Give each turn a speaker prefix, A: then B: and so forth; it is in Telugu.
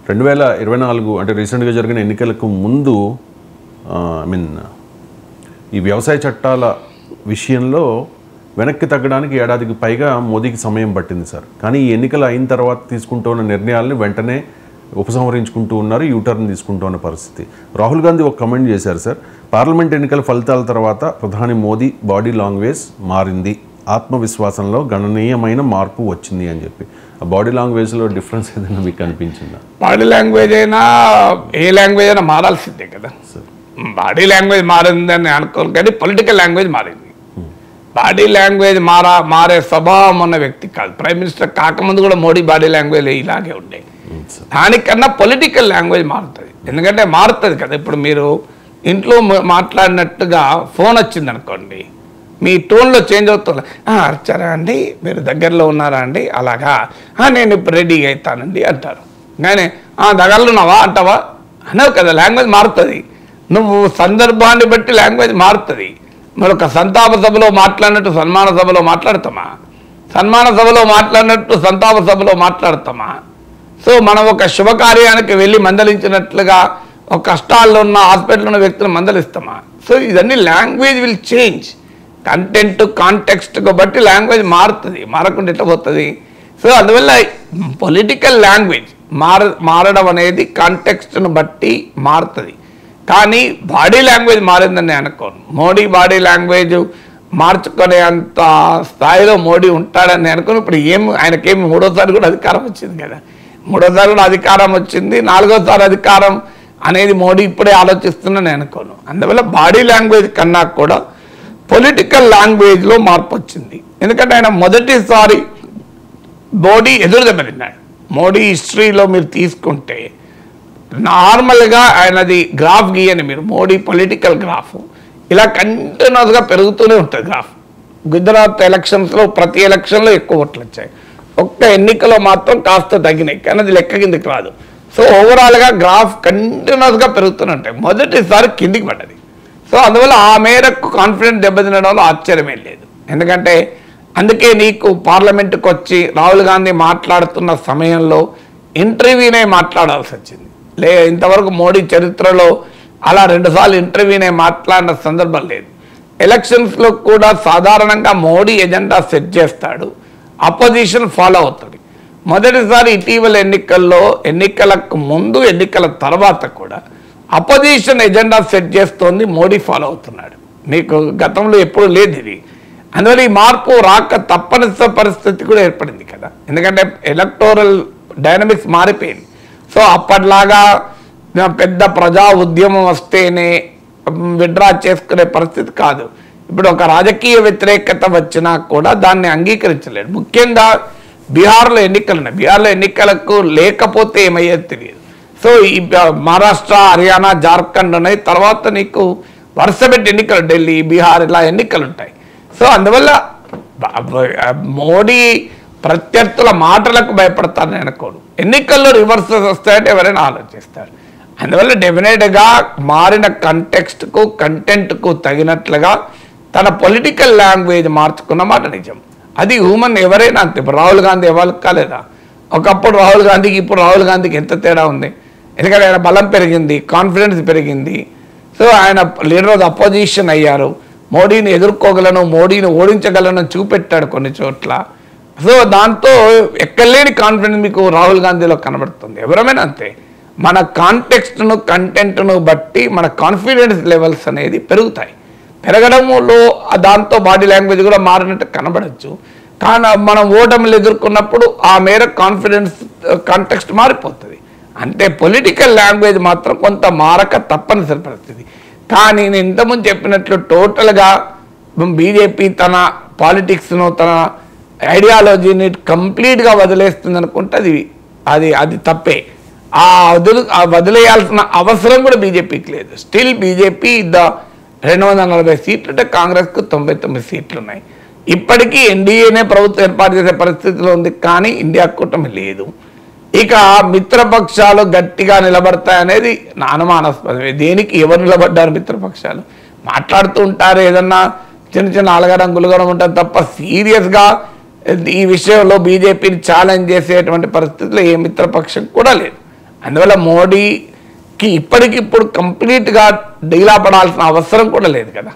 A: 2024 అంటే రీసెంట్గా జరిగిన ఎన్నికలకు ముందు ఈ వ్యవసాయ చట్టాల విషయంలో వెనక్కి తగ్గడానికి ఏడాదికి పైగా మోదీకి సమయం పట్టింది సార్. కానీ ఈ ఎన్నికలు అయిన తర్వాత తీసుకుంటూ ఉన్న నిర్ణయాలను వెంటనే ఉపసంహరించుకుంటూ ఉన్నారు, యూటర్న్ తీసుకుంటూ ఉన్న పరిస్థితి. రాహుల్ గాంధీ ఒక కమెంట్ చేశారు సార్, పార్లమెంట్ ఎన్నికల ఫలితాల తర్వాత ప్రధాని మోదీ బాడీ లాంగ్వేజ్ మారింది, ఆత్మవిశ్వాసంలో గణనీయమైన మార్పు వచ్చింది అని చెప్పి. ఆ బాడీ లాంగ్వేజ్లో డిఫరెన్స్ ఏదైనా మీకు అనిపించిందా?
B: బాడీ లాంగ్వేజ్ అయినా ఏ లాంగ్వేజ్ అయినా మారాల్సిందే కదా సార్. బాడీ లాంగ్వేజ్ మారిందని అనుకోను, కానీ పొలిటికల్ లాంగ్వేజ్ మారింది. బాడీ లాంగ్వేజ్ మారే స్వభావం ఉన్న వ్యక్తి కాదు. ప్రైమ్ మినిస్టర్ కాకముందు కూడా మోడీ బాడీ లాంగ్వేజ్ ఇలాగే ఉండే. దానికన్నా పొలిటికల్ లాంగ్వేజ్ మారుతుంది. ఎందుకంటే మారుతుంది కదా. ఇప్పుడు మీరు ఇంట్లో మాట్లాడినట్టుగా ఫోన్ వచ్చింది అనుకోండి, మీ టోన్లో చేంజ్ అవుతుంది. అర్చారా అండి, మీరు దగ్గరలో ఉన్నారా అండి, అలాగా నేను ఇప్పుడు రెడీగా అవుతానండి అంటారు. కానీ దగ్గరలో ఉన్నావా అంటావా అనవు కదా. లాంగ్వేజ్ మారుతుంది. నువ్వు సందర్భాన్ని బట్టి లాంగ్వేజ్ మారుతుంది. మరి ఒక సంతాప సభలో మాట్లాడినట్టు సన్మాన సభలో మాట్లాడతామా? సన్మాన సభలో మాట్లాడినట్టు సంతాప సభలో మాట్లాడతామా? సో మనం ఒక శుభకార్యానికి వెళ్ళి మందలించినట్లుగా ఒక కష్టాల్లో ఉన్న హాస్పిటల్లో ఉన్న వ్యక్తులను మందలిస్తామా? సో ఇదన్నీ లాంగ్వేజ్ విల్ చేంజ్. కంటెంట్ కాంటెక్స్ట్గా బట్టి లాంగ్వేజ్ మారుతుంది. మారకుండా ఎట్లా పోతుంది? సో అందువల్ల పొలిటికల్ లాంగ్వేజ్ మారడం అనేది కాంటెక్స్ట్ను బట్టి మారుతుంది. కానీ బాడీ లాంగ్వేజ్ మారిందని నేను అనుకోను. మోడీ బాడీ లాంగ్వేజ్ మార్చుకునే అంత స్థాయిలో మోడీ ఉంటాడని నేను అనుకోను. ఇప్పుడు ఆయనకేమి మూడోసారి కూడా అధికారం వచ్చింది కదా. మూడోసారి కూడా అధికారం వచ్చింది, నాలుగోసారి అధికారం అనేది మోడీ ఇప్పుడే ఆలోచిస్తుందని నేను అనుకోను. అందువల్ల బాడీ లాంగ్వేజ్ కన్నా కూడా పొలిటికల్ లాంగ్వేజ్లో మార్పు వచ్చింది. ఎందుకంటే ఆయన మొదటిసారి మోడీ ఎదురు దెబ్బతిన్నాడు. మోడీ హిస్టరీలో మీరు తీసుకుంటే నార్మల్గా ఆయనది గ్రాఫ్ గీయని మీరు, మోడీ పొలిటికల్ గ్రాఫ్ ఇలా కంటిన్యూస్గా పెరుగుతూనే ఉంటుంది గ్రాఫ్. గుజరాత్ ఎలక్షన్స్లో ప్రతి ఎలక్షన్లో ఎక్కువ ఓట్లు వచ్చాయి, ఒక్క ఎన్నికలో మాత్రం కాస్త తగ్గినాయి, కానీ అది లెక్క కిందికి రాదు. సో ఓవరాల్గా గ్రాఫ్ కంటిన్యూస్గా పెరుగుతూనే ఉంటాయి. మొదటిసారి కిందికి పడ్డది. సో అందువల్ల ఆ మేరకు కాన్ఫిడెన్స్ దెబ్బతినడంలో ఆశ్చర్యమేం లేదు. ఎందుకంటే అందుకే నీకు పార్లమెంటుకు వచ్చి రాహుల్ గాంధీ మాట్లాడుతున్న సమయంలో ఇంటర్వ్యూనే మాట్లాడాల్సి వచ్చింది. ఇంతవరకు మోడీ చరిత్రలో అలా 2 సార్లు ఇంటర్వ్యూనే మాట్లాడిన సందర్భం లేదు. ఎలక్షన్స్లో కూడా సాధారణంగా మోడీ ఎజెండా సెట్ చేస్తాడు, అపోజిషన్ ఫాలో అవుతుంది. మొదటిసారి ఇటీవల ఎన్నికలకు ముందు ఎన్నికల తర్వాత కూడా అపోజిషన్ ఎజెండా సెట్ చేస్తోంది, మోడీ ఫాలో అవుతున్నాడు. మీకు గతంలో ఎప్పుడు లేదు ఇది. అందువల్ల ఈ మార్పు రాక తప్పనిసరి పరిస్థితి కూడా ఏర్పడింది కదా. ఎందుకంటే ఎలక్టోరల్ డైనమిక్స్ మారిపోయింది. సో అప్పట్లాగా పెద్ద ప్రజా ఉద్యమం వస్తేనే విడ్రా చేసుకునే పరిస్థితి కాదు. ఇప్పుడు ఒక రాజకీయ వ్యతిరేకత వచ్చినా కూడా దాన్ని అంగీకరించలేడు. ముఖ్యంగా బీహార్లో ఎన్నికలు ఉన్నాయి. బీహార్లో ఎన్నికలకు లేకపోతే ఏమయ్యేది తెలియదు. సో ఈ మహారాష్ట్ర, హర్యానా, జార్ఖండ్ ఉన్నాయి. తర్వాత నీకు వరుసపెట్టి ఎన్నికలు, ఢిల్లీ, బీహార్ ఇలా ఎన్నికలు ఉంటాయి. సో అందువల్ల మోడీ ప్రత్యర్థుల మాటలకు భయపడతారని అనుకోడు. ఎన్నికల్లో రివర్సెస్ వస్తాయంటే ఎవరైనా ఆలోచిస్తారు. అందువల్ల డెఫినెట్గా మారిన కంటెక్స్ట్కు కంటెంట్కు తగినట్లుగా తన పొలిటికల్ లాంగ్వేజ్ మార్చుకున్న మాట నిజం. అది హ్యూమన్ ఎవరైనా అంతే. ఇప్పుడు రాహుల్ గాంధీ ఎవరికి కాలేదా? ఒకప్పుడు రాహుల్ గాంధీకి ఇప్పుడు రాహుల్ గాంధీకి ఎంత తేడా ఉంది? ఎందుకంటే ఆయన బలం పెరిగింది, కాన్ఫిడెన్స్ పెరిగింది. సో ఆయన లీడర్ ఆఫ్ అపోజిషన్ అయ్యారు. మోడీని ఎదుర్కోగలను, మోడీని ఓడించగలను చూపెట్టాడు కొన్ని చోట్ల. సో దాంతో ఎక్కలేని కాన్ఫిడెన్స్ మీకు రాహుల్ గాంధీలో కనబడుతుంది. ఎవరైనా అంతే. మన కాంటెక్స్ట్ను కంటెంట్ను బట్టి మన కాన్ఫిడెన్స్ లెవెల్స్ అనేది పెరుగుతాయి. పెరగడంలో దాంతో బాడీ లాంగ్వేజ్ కూడా మారినట్టు కనబడచ్చు. కానీ మనం ఓటమిలు ఎదుర్కొన్నప్పుడు ఆ మేర కాన్ఫిడెన్స్ కాంటెక్స్ట్ మారిపోతుంది. అంటే పొలిటికల్ లాంగ్వేజ్ మాత్రం కొంత మారక తప్పనిసరి పరిస్థితి. కానీ నేను ఇంతకుముందు చెప్పినట్లు టోటల్గా బీజేపీ తన పాలిటిక్స్ను, తన ఐడియాలజీని కంప్లీట్గా వదిలేస్తుంది అనుకుంటే అది తప్పే. వదిలేయాల్సిన అవసరం కూడా బీజేపీకి లేదు. స్టిల్ బీజేపీ 240 సీట్లు అంటే కాంగ్రెస్కు 99 సీట్లు ఉన్నాయి. ఇప్పటికీ ఎన్డీఏనే ప్రభుత్వం ఏర్పాటు చేసే పరిస్థితిలో ఉంది, కానీ ఇండియా కూటమి లేదు. ఇక మిత్రపక్షాలు గట్టిగా నిలబడతాయనేది నా అనుమానాస్పదమే. దేనికి ఎవరు నిలబడ్డారు? మిత్రపక్షాలు మాట్లాడుతూ ఉంటారు, ఏదన్నా చిన్న అలగడం గులగడం ఉంటుంది తప్ప సీరియస్గా ఈ విషయంలో బీజేపీని ఛాలెంజ్ చేసేటువంటి పరిస్థితుల్లో ఏ మిత్రపక్షం కూడా లేదు. అందువల్ల మోడీకి ఇప్పటికిప్పుడు కంప్లీట్గా డీలా పడాల్సిన అవసరం కూడా లేదు కదా.